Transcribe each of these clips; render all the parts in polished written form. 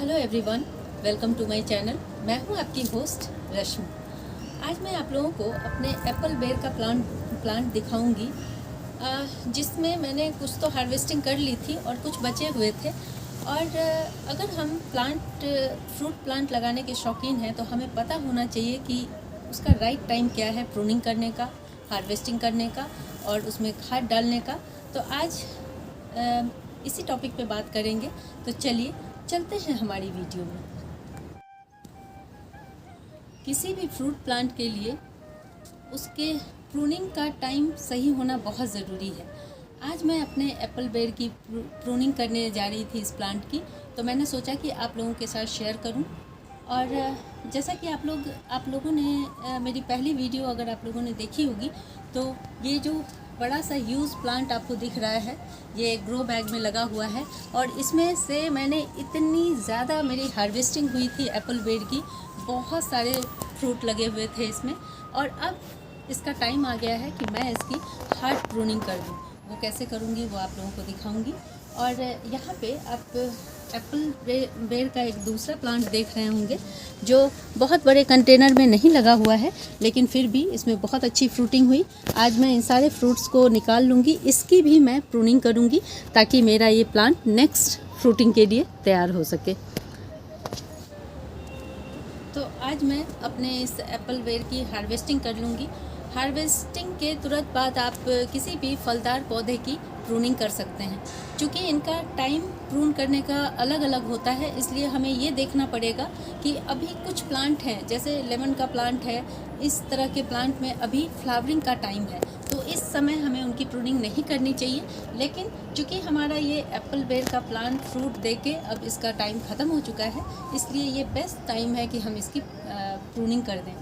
Hello everyone, welcome to my channel. मैं हूं आपकी होस्ट रश्मि। आज मैं आप लोगों को अपने एप्पल बेर का प्लांट दिखाऊंगी, जिसमें मैंने कुछ तो हार्वेस्टिंग कर ली थी और कुछ बचे हुए थे। और अगर हम फ्रूट प्लांट लगाने के शौकीन हैं तो हमें पता होना चाहिए कि उसका राइट टाइम क्या है प्रूनिंग करने का, हार्वेस्टिंग करने का और उसमें खाद डालने का। तो आज इसी टॉपिक पे बात करेंगे। तो चलिए चलते हैं हमारी वीडियो में। किसी भी फ्रूट प्लांट के लिए उसके प्रूनिंग का टाइम सही होना बहुत ज़रूरी है। आज मैं अपने एप्पल बेर की प्रूनिंग करने जा रही थी इस प्लांट की, तो मैंने सोचा कि आप लोगों के साथ शेयर करूं। और जैसा कि आप लोगों ने मेरी पहली वीडियो अगर आप लोगों ने देखी होगी, तो ये जो बड़ा सा ह्यूज प्लांट आपको दिख रहा है, ये ग्रो बैग में लगा हुआ है। और इसमें से मैंने इतनी ज़्यादा मेरी हार्वेस्टिंग हुई थी एप्पल बेर की, बहुत सारे फ्रूट लगे हुए थे इसमें। और अब इसका टाइम आ गया है कि मैं इसकी हार्ड प्रूनिंग कर दूँ। वो कैसे करूँगी वो आप लोगों को दिखाऊँगी। और यहाँ पे आप एप्पल बेर का एक दूसरा प्लांट देख रहे होंगे, जो बहुत बड़े कंटेनर में नहीं लगा हुआ है, लेकिन फिर भी इसमें बहुत अच्छी फ्रूटिंग हुई। आज मैं इन सारे फ्रूट्स को निकाल लूँगी, इसकी भी मैं प्रूनिंग करूँगी ताकि मेरा ये प्लांट नेक्स्ट फ्रूटिंग के लिए तैयार हो सके। तो आज मैं अपने इस एप्पल बेर की हार्वेस्टिंग कर लूँगी। हार्वेस्टिंग के तुरंत बाद आप किसी भी फलदार पौधे की प्रूनिंग कर सकते हैं। क्योंकि इनका टाइम प्रून करने का अलग अलग होता है, इसलिए हमें ये देखना पड़ेगा कि अभी कुछ प्लांट हैं, जैसे लेमन का प्लांट है, इस तरह के प्लांट में अभी फ्लावरिंग का टाइम है, तो इस समय हमें उनकी प्रूनिंग नहीं करनी चाहिए। लेकिन चूँकि हमारा ये एप्पल बेर का प्लांट फ्रूट दे के अब इसका टाइम ख़त्म हो चुका है, इसलिए ये बेस्ट टाइम है कि हम इसकी प्रूनिंग कर दें।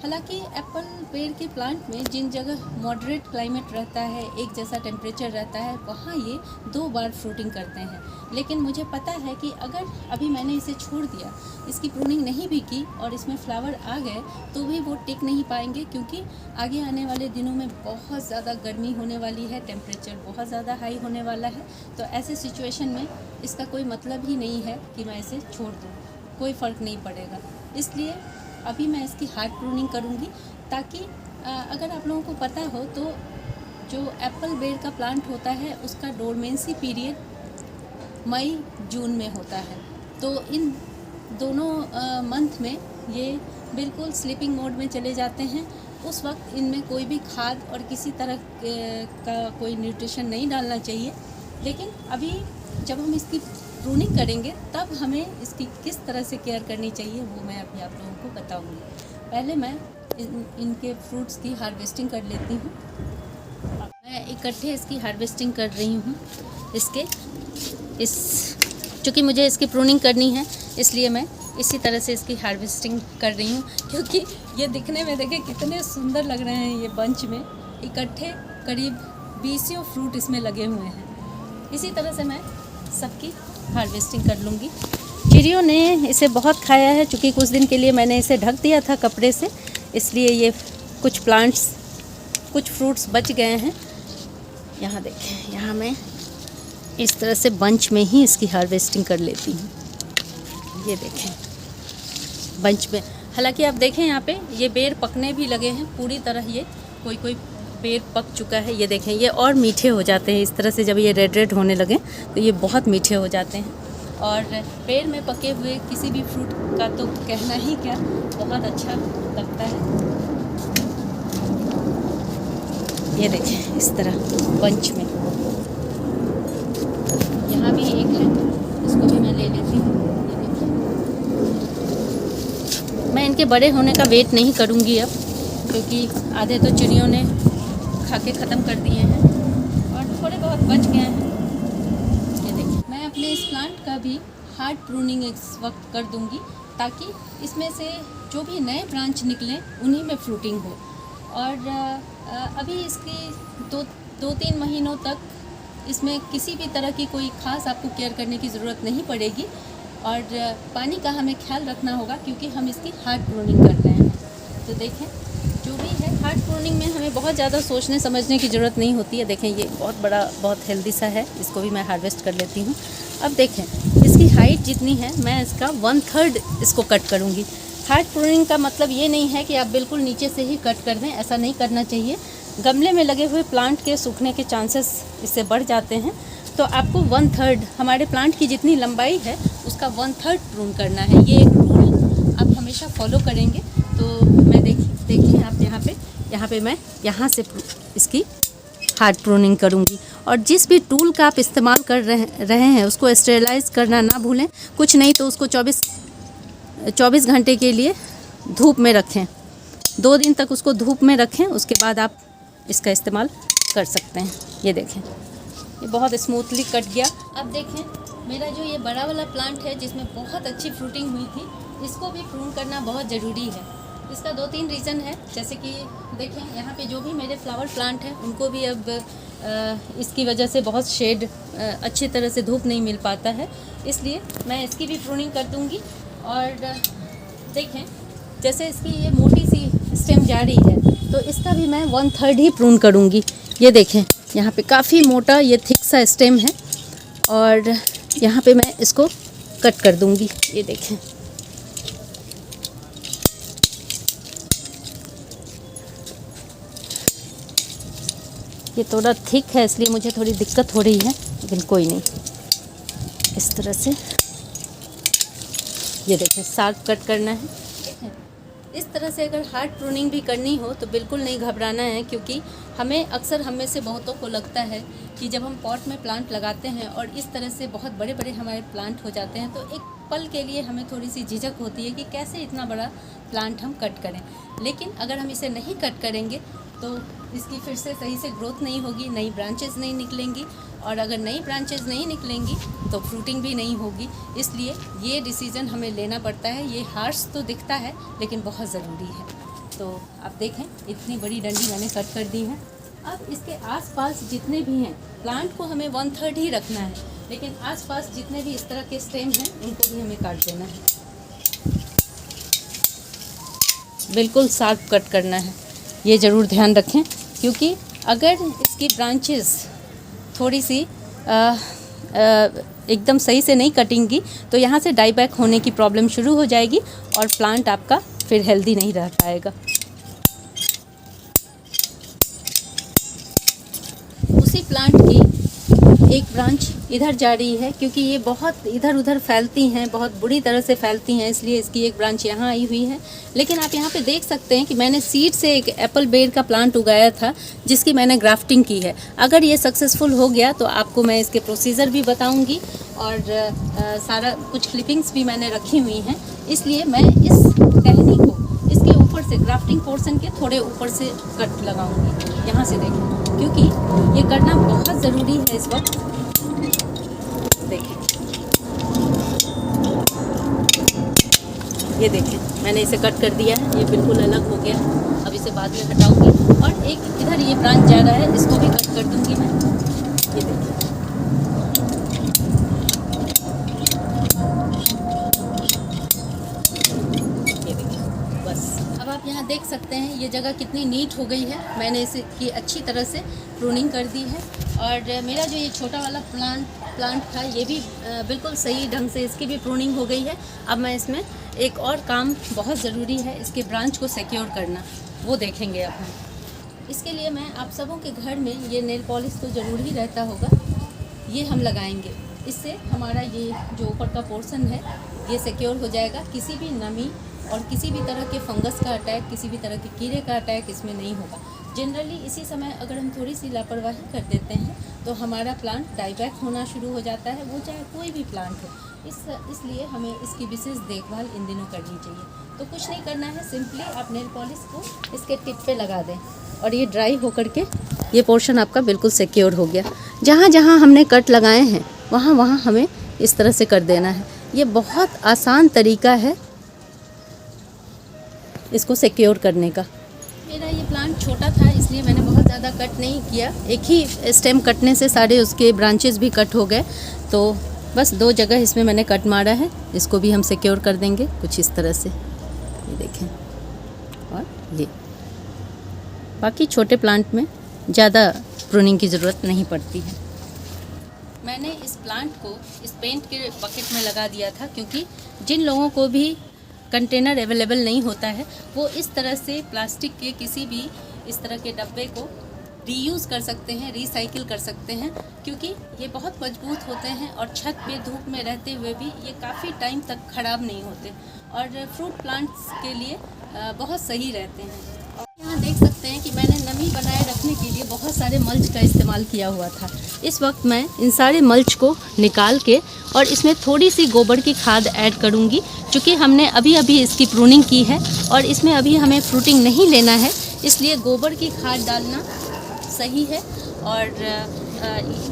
हालांकि एप्पल बेर के प्लांट में जिन जगह मॉडरेट क्लाइमेट रहता है, एक जैसा टेम्परेचर रहता है, वहाँ ये 2 बार फ्रूटिंग करते हैं। लेकिन मुझे पता है कि अगर अभी मैंने इसे छोड़ दिया, इसकी प्रूनिंग नहीं भी की और इसमें फ्लावर आ गए, तो भी वो टिक नहीं पाएंगे, क्योंकि आगे आने वाले दिनों में बहुत ज़्यादा गर्मी होने वाली है, टेम्परेचर बहुत ज़्यादा हाई होने वाला है। तो ऐसे सिचुएशन में इसका कोई मतलब ही नहीं है कि मैं इसे छोड़ दूँ, कोई फ़र्क नहीं पड़ेगा। इसलिए अभी मैं इसकी हार्ड प्रूनिंग करूँगी, ताकि अगर आप लोगों को पता हो तो जो एप्पल बेर का प्लांट होता है उसका डोरमेंसी पीरियड मई जून में होता है। तो इन दोनों मंथ में ये बिल्कुल स्लीपिंग मोड में चले जाते हैं। उस वक्त इनमें कोई भी खाद और किसी तरह का कोई न्यूट्रिशन नहीं डालना चाहिए। लेकिन अभी जब हम इसकी प्रूनिंग करेंगे तब हमें इसकी किस तरह से केयर करनी चाहिए वो मैं अभी आप लोगों को बताऊंगी। पहले मैं इनके फ्रूट्स की हार्वेस्टिंग कर लेती हूँ। मैं इकट्ठे इसकी हार्वेस्टिंग कर रही हूँ। चूँकि मुझे इसकी प्रूनिंग करनी है, इसलिए मैं इसी तरह से इसकी हार्वेस्टिंग कर रही हूँ। क्योंकि ये दिखने में देखिए कितने सुंदर लग रहे हैं। ये बंच में इकट्ठे करीब 20 फ्रूट इसमें लगे हुए हैं। इसी तरह से मैं सबकी हार्वेस्टिंग कर लूँगी। चिड़ियों ने इसे बहुत खाया है, क्योंकि कुछ दिन के लिए मैंने इसे ढक दिया था कपड़े से, इसलिए ये कुछ फ्रूट्स बच गए हैं। यहाँ देखें, यहाँ मैं इस तरह से बंच में ही इसकी हार्वेस्टिंग कर लेती हूँ। ये देखें बंच में। हालांकि आप देखें यहाँ पे ये बेर पकने भी लगे हैं पूरी तरह। ये कोई बेर पक चुका है। ये देखें, ये और मीठे हो जाते हैं इस तरह से। जब ये रेड होने लगे तो ये बहुत मीठे हो जाते हैं। और बेर में पके हुए किसी भी फ्रूट का तो कहना ही क्या, बहुत अच्छा लगता है। ये देखें इस तरह बंच में। यहाँ भी एक है, इसको भी मैं ले लेती हूँ। ये देखिए, मैं इनके बड़े होने का वेट नहीं करूँगी अब, क्योंकि आधे तो चिड़ियों ने खा के ख़त्म कर दिए हैं और थोड़े बहुत बच गए हैं। ये देखिए, मैं अपने इस प्लांट का भी हार्ड प्रूनिंग इस वक्त कर दूंगी, ताकि इसमें से जो भी नए ब्रांच निकलें उन्हीं में फ्रूटिंग हो। और अभी इसकी 2-3 महीनों तक इसमें किसी भी तरह की कोई ख़ास आपको केयर करने की ज़रूरत नहीं पड़ेगी। और पानी का हमें ख्याल रखना होगा, क्योंकि हम इसकी हार्ड प्रूनिंग कर रहे हैं। तो देखें, जो भी है हार्ड प्रूनिंग में हमें बहुत ज़्यादा सोचने समझने की ज़रूरत नहीं होती है। देखें, ये बहुत बड़ा, बहुत हेल्दी सा है। इसको भी मैं हार्वेस्ट कर लेती हूँ। अब देखें, इसकी इसकी हाइट जितनी है मैं इसका 1/3 इसको कट करूँगी। हार्ड प्रूनिंग का मतलब ये नहीं है कि आप बिल्कुल नीचे से ही कट कर दें, ऐसा नहीं करना चाहिए। गमले में लगे हुए प्लांट के सूखने के चांसेस इससे बढ़ जाते हैं। तो आपको 1/3 हमारे प्लांट की जितनी लंबाई है उसका 1/3 प्रून करना है। ये एक रूल आप हमेशा फॉलो करेंगे। तो मैं देखिए आप यहाँ पे मैं यहाँ से इसकी हार्ड प्रूनिंग करूँगी। और जिस भी टूल का आप इस्तेमाल कर रहे हैं उसको स्टेरिलाइज करना ना भूलें। कुछ नहीं तो उसको 24 घंटे के लिए धूप में रखें। 2 दिन तक उसको धूप में रखें, उसके बाद आप इसका इस्तेमाल कर सकते हैं। ये देखें, ये बहुत स्मूथली कट गया। अब देखें मेरा जो ये बड़ा वाला प्लांट है जिसमें बहुत अच्छी फ्रूटिंग हुई थी, इसको भी प्रून करना बहुत ज़रूरी है। इसका 2-3 रीज़न है। जैसे कि देखें यहाँ पे जो भी मेरे फ्लावर प्लांट हैं उनको भी अब इसकी वजह से बहुत शेड अच्छी तरह से धूप नहीं मिल पाता है, इसलिए मैं इसकी भी प्रूनिंग कर दूँगी। और देखें जैसे इसकी ये मोटी सी स्टेम जा रही है तो इसका भी मैं 1/3 ही प्रून करूँगी। ये देखें यहाँ पे काफ़ी मोटा ये थिक सा स्टेम है और यहाँ पे मैं इसको कट कर दूँगी। ये देखें, ये थोड़ा थिक है इसलिए मुझे थोड़ी दिक्कत हो रही है, लेकिन कोई नहीं। इस तरह से ये देखें शार्प कट करना है। इस तरह से अगर हार्ड प्रूनिंग भी करनी हो तो बिल्कुल नहीं घबराना है, क्योंकि हम में से बहुतों को लगता है कि जब हम पॉट में प्लांट लगाते हैं और इस तरह से बहुत बड़े बड़े हमारे प्लांट हो जाते हैं तो एक पल के लिए हमें थोड़ी सी झिझक होती है कि कैसे इतना बड़ा प्लांट हम कट करें। लेकिन अगर हम इसे नहीं कट करेंगे तो इसकी फिर से सही से ग्रोथ नहीं होगी, नई ब्रांचेस नहीं निकलेंगी, और अगर नई ब्रांचेस नहीं निकलेंगी तो फ्रूटिंग भी नहीं होगी। इसलिए ये डिसीज़न हमें लेना पड़ता है। ये हार्श तो दिखता है लेकिन बहुत ज़रूरी है। तो आप देखें इतनी बड़ी डंडी मैंने कट कर दी है। अब इसके आसपास जितने भी हैं प्लांट को हमें 1/3 ही रखना है, लेकिन आसपास जितने भी इस तरह के स्टेम हैं उनको भी हमें काट देना है। बिल्कुल शार्प कट करना है, ये ज़रूर ध्यान रखें, क्योंकि अगर इसकी ब्रांचेस थोड़ी सी एकदम सही से नहीं कटेंगी तो यहाँ से डाई बैक होने की प्रॉब्लम शुरू हो जाएगी और प्लांट आपका फिर हेल्दी नहीं रह पाएगा। उसी प्लांट की एक ब्रांच इधर जा रही है, क्योंकि ये बहुत इधर उधर फैलती हैं, बहुत बुरी तरह से फैलती हैं, इसलिए इसकी एक ब्रांच यहाँ आई हुई है। लेकिन आप यहाँ पे देख सकते हैं कि मैंने सीड से एक एप्पल बेर का प्लांट उगाया था जिसकी मैंने ग्राफ्टिंग की है। अगर ये सक्सेसफुल हो गया तो आपको मैं इसके प्रोसीजर भी बताऊँगी और सारा कुछ क्लिपिंग्स भी मैंने रखी हुई हैं। इसलिए मैं इस टहनी को इसके ऊपर से ग्राफ्टिंग पोर्शन के थोड़े ऊपर से कट लगाऊंगी। यहाँ से देखें, क्योंकि ये करना बहुत ज़रूरी है इस वक्त। देखिए, ये देखिए मैंने इसे कट कर दिया है, ये बिल्कुल अलग हो गया। अब इसे बाद में हटाऊंगी और एक इधर ये ब्रांच जा रहा है, इसको भी कट कर दूंगी मैं। ये देखिए, आप यहाँ देख सकते हैं ये जगह कितनी नीट हो गई है। मैंने इसकी अच्छी तरह से प्रूनिंग कर दी है और मेरा जो ये छोटा वाला प्लांट था ये भी बिल्कुल सही ढंग से इसकी भी प्रूनिंग हो गई है। अब मैं इसमें एक और काम बहुत ज़रूरी है, इसके ब्रांच को सिक्योर करना, वो देखेंगे अब हम। इसके लिए मैं आप सबों के घर में ये नेल पॉलिश तो ज़रूर ही रहता होगा, ये हम लगाएंगे। इससे हमारा ये जो ऊपर का पोर्शन है ये सिक्योर हो जाएगा। किसी भी नमी और किसी भी तरह के फंगस का अटैक, किसी भी तरह के कीड़े का अटैक इसमें नहीं होगा। जनरली इसी समय अगर हम थोड़ी सी लापरवाही कर देते हैं तो हमारा प्लांट डाईबैक होना शुरू हो जाता है, वो चाहे कोई भी प्लांट हो। इसलिए हमें इसकी विशेष देखभाल इन दिनों करनी चाहिए। तो कुछ नहीं करना है, सिंपली आप नेल पॉलिश को इसके टिप पे लगा दें और ये ड्राई होकर के ये पोर्शन आपका बिल्कुल सिक्योर हो गया। जहाँ जहाँ हमने कट लगाए हैं वहाँ वहाँ हमें इस तरह से कर देना है। ये बहुत आसान तरीका है इसको सिक्योर करने का। मेरा ये प्लांट छोटा था इसलिए मैंने बहुत ज़्यादा कट नहीं किया, एक ही स्टेम कटने से सारे उसके ब्रांचेस भी कट हो गए। तो बस 2 जगह इसमें मैंने कट मारा है, इसको भी हम सिक्योर कर देंगे कुछ इस तरह से। ये देखें, और ये बाकी छोटे प्लांट में ज़्यादा प्रूनिंग की ज़रूरत नहीं पड़ती है। मैंने इस प्लांट को इस पेंट के बकेट में लगा दिया था, क्योंकि जिन लोगों को भी कंटेनर अवेलेबल नहीं होता है वो इस तरह से प्लास्टिक के किसी भी इस तरह के डब्बे को रीयूज़ कर सकते हैं, रिसाइकिल कर सकते हैं, क्योंकि ये बहुत मजबूत होते हैं और छत पे धूप में रहते हुए भी ये काफ़ी टाइम तक ख़राब नहीं होते और फ्रूट प्लांट्स के लिए बहुत सही रहते हैं। और यहाँ देख सकते हैं कि मैंने नमी बनाए रखने के लिए बहुत सारे मल्च का इस्तेमाल किया हुआ था। इस वक्त मैं इन सारे मल्च को निकाल के और इसमें थोड़ी सी गोबर की खाद ऐड करूँगी, क्योंकि हमने अभी अभी इसकी प्रूनिंग की है और इसमें अभी हमें फ्रूटिंग नहीं लेना है, इसलिए गोबर की खाद डालना सही है। और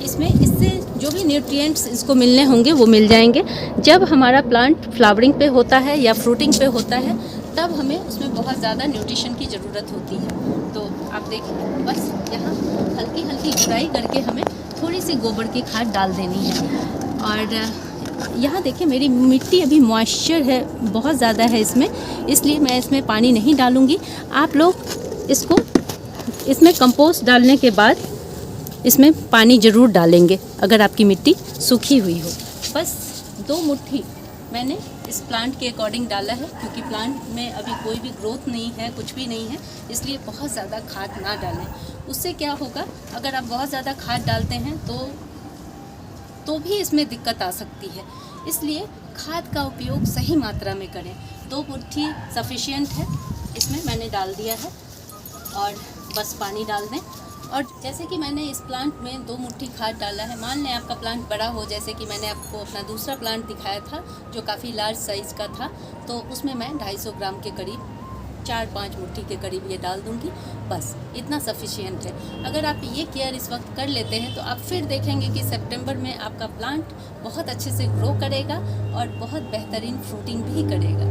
इससे जो भी न्यूट्रिएंट्स इसको मिलने होंगे वो मिल जाएंगे। जब हमारा प्लांट फ्लावरिंग पे होता है या फ्रूटिंग पे होता है तब हमें उसमें बहुत ज़्यादा न्यूट्रिशन की ज़रूरत होती है। तो आप देखिए, बस यहाँ हल्की हल्की गुड़ाई करके हमें थोड़ी सी गोबर की खाद डाल देनी है। और यहाँ देखिए मेरी मिट्टी अभी मॉइस्चर है, बहुत ज़्यादा है इसमें, इसलिए मैं इसमें पानी नहीं डालूँगी। आप लोग इसमें कंपोस्ट डालने के बाद इसमें पानी ज़रूर डालेंगे अगर आपकी मिट्टी सूखी हुई हो। बस 2 मुट्ठी मैंने इस प्लांट के अकॉर्डिंग डाला है, क्योंकि प्लांट में अभी कोई भी ग्रोथ नहीं है, कुछ भी नहीं है, इसलिए बहुत ज़्यादा खाद ना डालें। उससे क्या होगा, अगर आप बहुत ज़्यादा खाद डालते हैं तो भी इसमें दिक्कत आ सकती है, इसलिए खाद का उपयोग सही मात्रा में करें। 2 मुट्ठी सफिशिएंट है, इसमें मैंने डाल दिया है और बस पानी डाल दें। और जैसे कि मैंने इस प्लांट में 2 मुट्ठी खाद डाला है, मान लें आपका प्लांट बड़ा हो, जैसे कि मैंने आपको अपना दूसरा प्लांट दिखाया था जो काफ़ी लार्ज साइज़ का था, तो उसमें मैं 250 ग्राम के करीब 4-5 मुट्ठी के करीब ये डाल दूँगी। बस इतना सफिशिएंट है। अगर आप ये केयर इस वक्त कर लेते हैं तो आप फिर देखेंगे कि सितंबर में आपका प्लांट बहुत अच्छे से ग्रो करेगा और बहुत बेहतरीन फ्रूटिंग भी करेगा।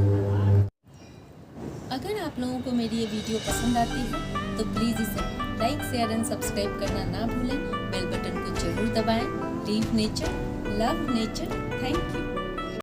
अगर आप लोगों को मेरी ये वीडियो पसंद आती है तो प्लीज़ इसे लाइक, शेयर एंड सब्सक्राइब करना ना भूलें। बेल बटन को जरूर दबाएं। Leave nature, love nature. Thank you.